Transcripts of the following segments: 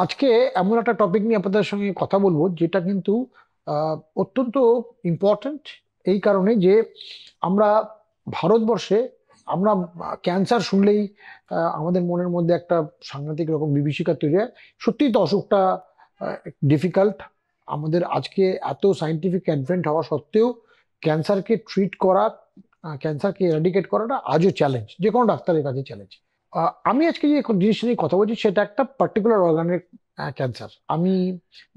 আজকে এমন একটা টপিক নিয়ে আপনাদের সঙ্গে কথা বলবো যেটা কিন্তু অত্যন্ত ইম্পর্ট্যান্ট। এই কারণে যে আমরা ভারতবর্ষে আমরা ক্যান্সার শুনলেই আমাদের মনের মধ্যে একটা সাংঘাতিক রকম বিভীষিকা তৈরি হয়। সত্যিই তো অসুখটা ডিফিকাল্ট। আমাদের আজকে এত সাইন্টিফিক অ্যাডভেন্ট হওয়া সত্ত্বেও ক্যান্সারকে ট্রিট করা, ক্যান্সারকে এরাডিকেট করাটা আজও চ্যালেঞ্জ, যে কোনো ডাক্তারের কাছে চ্যালেঞ্জ। আমি আজকে যে জিনিস নিয়ে কথা বলছি সেটা একটা পার্টিকুলার অর্গানের ক্যান্সার। আমি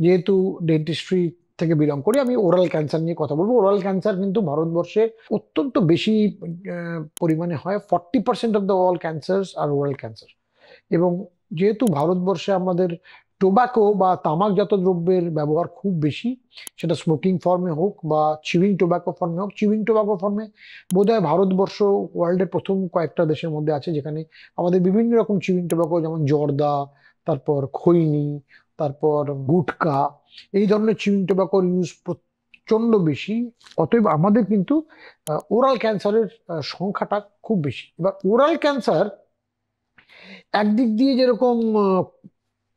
যেহেতু ডেন্টিস্ট্রি থেকে বিলং করি, আমি ওরাল ক্যান্সার নিয়ে কথা বলবো। ওরাল ক্যান্সার কিন্তু ভারতবর্ষে অত্যন্ত বেশি পরিমাণে হয়। 40% of the all cancer are oral cancer. এবং যেহেতু ভারতবর্ষে আমাদের টোব্যাকো বা তামাকজাত দ্রব্যের ব্যবহার খুব বেশি, সেটা স্মোকিং ফর্মে হোক বা চিউইং টোব্যাকো ফর্মে হোক। চিউইং টোব্যাকো ফর্মে বোধহয় ভারতবর্ষ ওয়ার্ল্ডের প্রথম কয়েকটা দেশের মধ্যে আছে যেখানে আমাদের বিভিন্ন রকম চিউইং টোব্যাকো, যেমন জর্দা, তারপর খৈনি, তারপর গুটকা, এই ধরনের চিউইং টোব্যাকোর ইউজ প্রচন্ড বেশি। অতএব আমাদের কিন্তু ওরাল ক্যান্সারের সংখ্যাটা খুব বেশি। এবার ওরাল ক্যান্সার একদিক দিয়ে যেরকম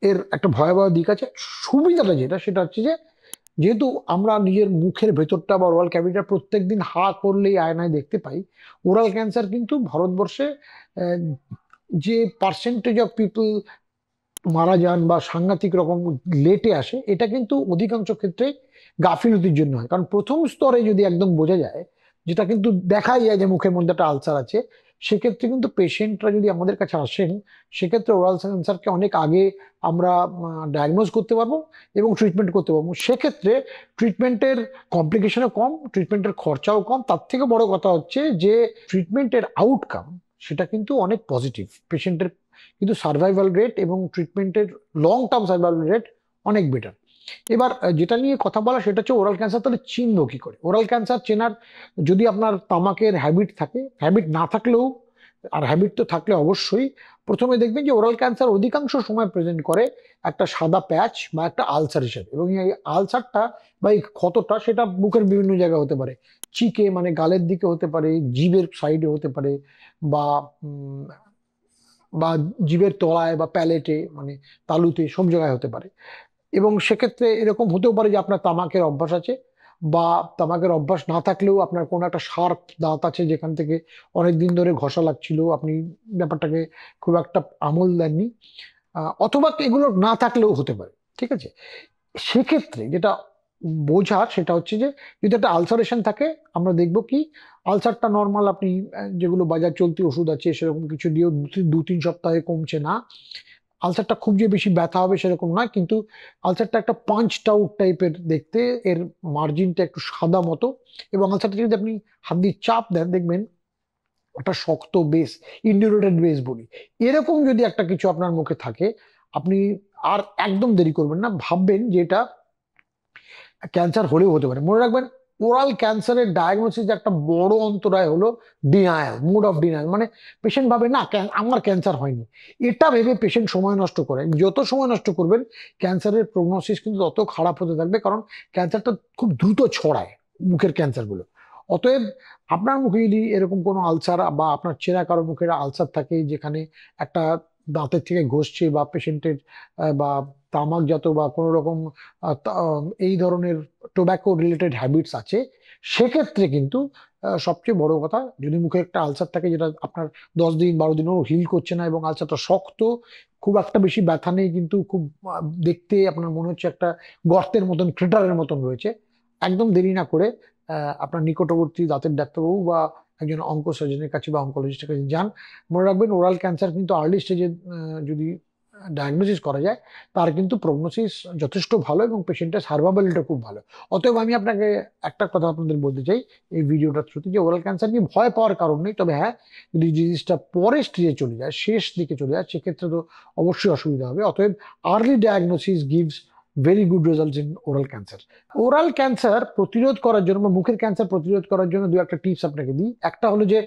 এর একটা ভয়াবহ দিক আছে, সুবিধাটা যেটা সেটা হচ্ছে যে যেহেতু আমরা নিজের মুখের ভেতরটা বা ওরাল ক্যাভিটিটা প্রত্যেকদিন হা করলেই আয়নায় দেখতে পাই, ওরাল ক্যান্সার কিন্তু ভারতবর্ষে আহ, যে পার্সেন্টেজ অফ পিপল মারা যান বা সাংঘাতিক রকম লেটে আসে, এটা কিন্তু অধিকাংশ ক্ষেত্রে গাফিলতির জন্য হয়। কারণ প্রথম স্তরে যদি একদম বোঝা যায়, যেটা কিন্তু দেখাই যায় যে মুখের মধ্যে একটা আলসার আছে, সেক্ষেত্রে কিন্তু পেশেন্টরা যদি আমাদের কাছে আসেন, সেক্ষেত্রে ওরাল ক্যান্সারকে অনেক আগে আমরা ডায়াগনোজ করতে পারবো এবং ট্রিটমেন্ট করতে পারবো। সেক্ষেত্রে ট্রিটমেন্টের কমপ্লিকেশনও কম, ট্রিটমেন্টের খরচাও কম। তার থেকে বড় কথা হচ্ছে যে ট্রিটমেন্টের আউটকাম সেটা কিন্তু অনেক পজিটিভ। পেশেন্টের কিন্তু সার্ভাইভাল রেট এবং ট্রিটমেন্টের লং টার্ম সার্ভাইভাল রেট অনেক বেটার। এবার যেটা নিয়ে কথা বলা সেটা হচ্ছে ওরাল ক্যান্সার তাহলে চিনবো কি করে। ওরাল ক্যান্সার চেনার, যদি আপনার তামাকের হ্যাবিট থাকে, হ্যাবিট না থাকলেও, আর হ্যাবিট তো থাকলে অবশ্যই, প্রথমে দেখবেন যে ওরাল ক্যান্সার অধিকাংশ সময় প্রেজেন্ট করে একটা সাদা প্যাচ বা একটা আলসার হিসেবে। এবং এই আলসারটা বা এই ক্ষতটা সেটা বুকের বিভিন্ন জায়গায় হতে পারে। চিকে মানে গালের দিকে হতে পারে, জিভের সাইডে হতে পারে, বা বা জিভের তলায় বা প্যালেটে মানে তালুতে, সব জায়গায় হতে পারে। এবং সেক্ষেত্রে এরকম হতেও পারে যে আপনার তামাকের অভ্যাস আছে, বা তামাকের অভ্যাস না থাকলেও আপনার কোনো একটা শার্প দাঁত আছে যেখান থেকে অনেক দিন ধরে ঘষা লাগছিল, আপনি ব্যাপারটাকে খুব একটা আমল দেননি। অথবা এগুলো না থাকলেও হতে পারে। ঠিক আছে, সেক্ষেত্রে যেটা বোঝার সেটা হচ্ছে যে যদি একটা আলসারেশন থাকে, আমরা দেখব কি আলসারটা নর্মাল, আপনি যেগুলো বাজার চলতি ওষুধ আছে সেরকম কিছু দিয়েও দু তিন সপ্তাহে কমছে না। আলসারটা খুব যে বেশি ব্যথা হবে সেরকম নয়, কিন্তু আলসারটা একটা পাঞ্চড আউট টাইপের দেখতে, এর মার্জিনটা একটু সাদা মতো। এবং আলসারটা যদি আপনি হাত দিয়ে চাপ দেন, দেখবেন একটা শক্ত বেস, ইন্ডিউরেটেড বেস বলি, এরকম যদি একটা কিছু আপনার মুখে থাকে, আপনি আর একদম দেরি করবেন না, ভাববেন যে এটা ক্যান্সার হলেও হতে পারে। মনে রাখবেন, ওরাল ক্যান্সারের ডায়াগনোসিস একটা বড় অন্তরায় হলো ডিনায়াল, মুড অফ ডিনায়াল। মানে পেশেন্ট ভাবে না আমার ক্যান্সার হয়নি, এটা ভেবে পেশেন্ট সময় নষ্ট করে। যত সময় নষ্ট করবেন, ক্যান্সারের প্রগনোসিস কিন্তু তত খারাপ হতে থাকবে, কারণ ক্যান্সারটা খুব দ্রুত ছড়ায়, মুখের ক্যান্সার গুলো। অতএব আপনার মুখে যদি এরকম কোনো আলসার বা আপনার চেনা কারো মুখের আলসার থাকে যেখানে একটা দাঁতের থেকে ঘষছে, বা পেশেন্টের বা তামাকজাত বা কোনো রকম এই ধরনের টোব্যাকো রিলেটেড হ্যাবিটস আছে, সেক্ষেত্রে কিন্তু সবচেয়ে বড় কথা, যদি মুখে একটা আলসার থাকে যেটা আপনার 10 দিন 12 দিনও হিল করছে না, এবং আলসারটা শক্ত, খুব একটা বেশি ব্যথা নেই, কিন্তু খুব দেখতে আপনার মনে হচ্ছে একটা গর্তের মতন, ক্রেটারের মতন রয়েছে, একদম দেরি না করে আপনার নিকটবর্তী দাঁতের ডাক্তারবাবু বা একজন অঙ্ক সার্জনের কাছে বা অঙ্কোলজিস্টের কাছে যান। মনে রাখবেন, ওরাল ক্যান্সার কিন্তু আর্লি স্টেজে যদি ডায়াগনোসিস করা যায়, তার কিন্তু প্রগনোসিস যথেষ্ট ভালো এবং পেশেন্টের সার্ভাইভাবিলিটি খুব ভালো। অতএব আমি আপনাকে একটা কথা আপনাদের বলতে চাই এই ভিডিওটার থ্রুতে, যে ওরাল ক্যান্সার নিয়ে ভয় পাওয়ার কারণ নেই। তবে হ্যাঁ, যদি ডিজিজটা পরের স্টেজে চলে যায়, শেষ দিকে চলে যায়, সেক্ষেত্রে তো অবশ্যই অসুবিধা হবে। অতএব early diagnosis gives very good results in oral cancer. Oral cancer প্রতিরোধ করার জন্য বা মুখের ক্যান্সার প্রতিরোধ করার জন্য দু একটা টিপস আপনাকে দিই। একটা হলো যে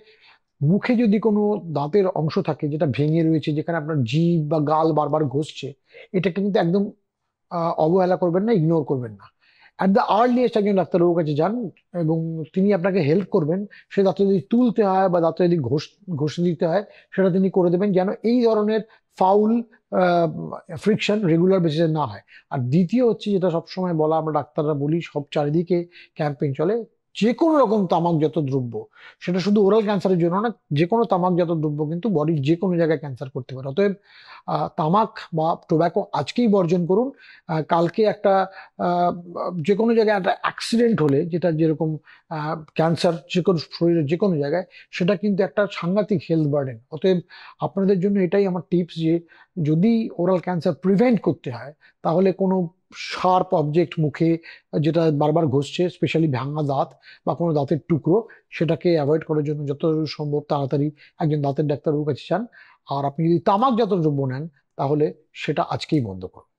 মুখে যদি কোনো দাঁতের অংশ থাকে যেটা ভেঙে রয়েছে, যেখানে আপনার জিভ বা গাল বারবার ঘষছে, এটাকে কিন্তু একদম অবহেলা করবেন না, ইগনোর করবেন না। অ্যাট দ্য আর্লিয়েস্ট একজন ডাক্তারবাবুর কাছে যান, এবং তিনি আপনাকে হেল্প করবেন। সে দাঁত যদি তুলতে হয় বা দাঁতে যদি ঘষে দিতে হয়, সেটা তিনি করে দেবেন, যেন এই ধরনের ফাউল ফ্রিকশন রেগুলার বেসিসে না হয়। আর দ্বিতীয় হচ্ছে, যেটা সবসময় বলা, আমরা ডাক্তাররা বলি, সব চারিদিকে ক্যাম্পেইন চলে, যে কোনো রকম তামাকজাত দ্রব্য, সেটা শুধু ওরাল ক্যান্সারের জন্য না, যে কোনো তামাকজাত দ্রব্য কিন্তু বডির যে কোনো জায়গায় ক্যান্সার করতে পারে। অতএব তামাক বা টোব্যাকো আজকেই বর্জন করুন। কালকে একটা আহ, যে কোনো জায়গায় একটা অ্যাক্সিডেন্ট হলে, যেটা যেরকম ক্যান্সার যে কোনো শরীরের যে কোনো জায়গায়, সেটা কিন্তু একটা সাংঘাতিক হেলথ বার্ডেন। অতএব আপনাদের জন্য এটাই আমার টিপস, যে যদি ওরাল ক্যান্সার প্রিভেন্ট করতে হয়, তাহলে কোনো শার্প অবজেক্ট মুখে যেটা বারবার ঘষছে, স্পেশালি ভাঙা দাঁত বা কোনো দাঁতের টুকরো, সেটাকে অ্যাভয়েড করার জন্য যত সম্ভব তাড়াতাড়ি একজন দাঁতের ডাক্তারবাবুর কাছে যান। আর আপনি যদি তামাকজাত দ্রব্য নেন, তাহলে সেটা আজকেই বন্ধ করুন।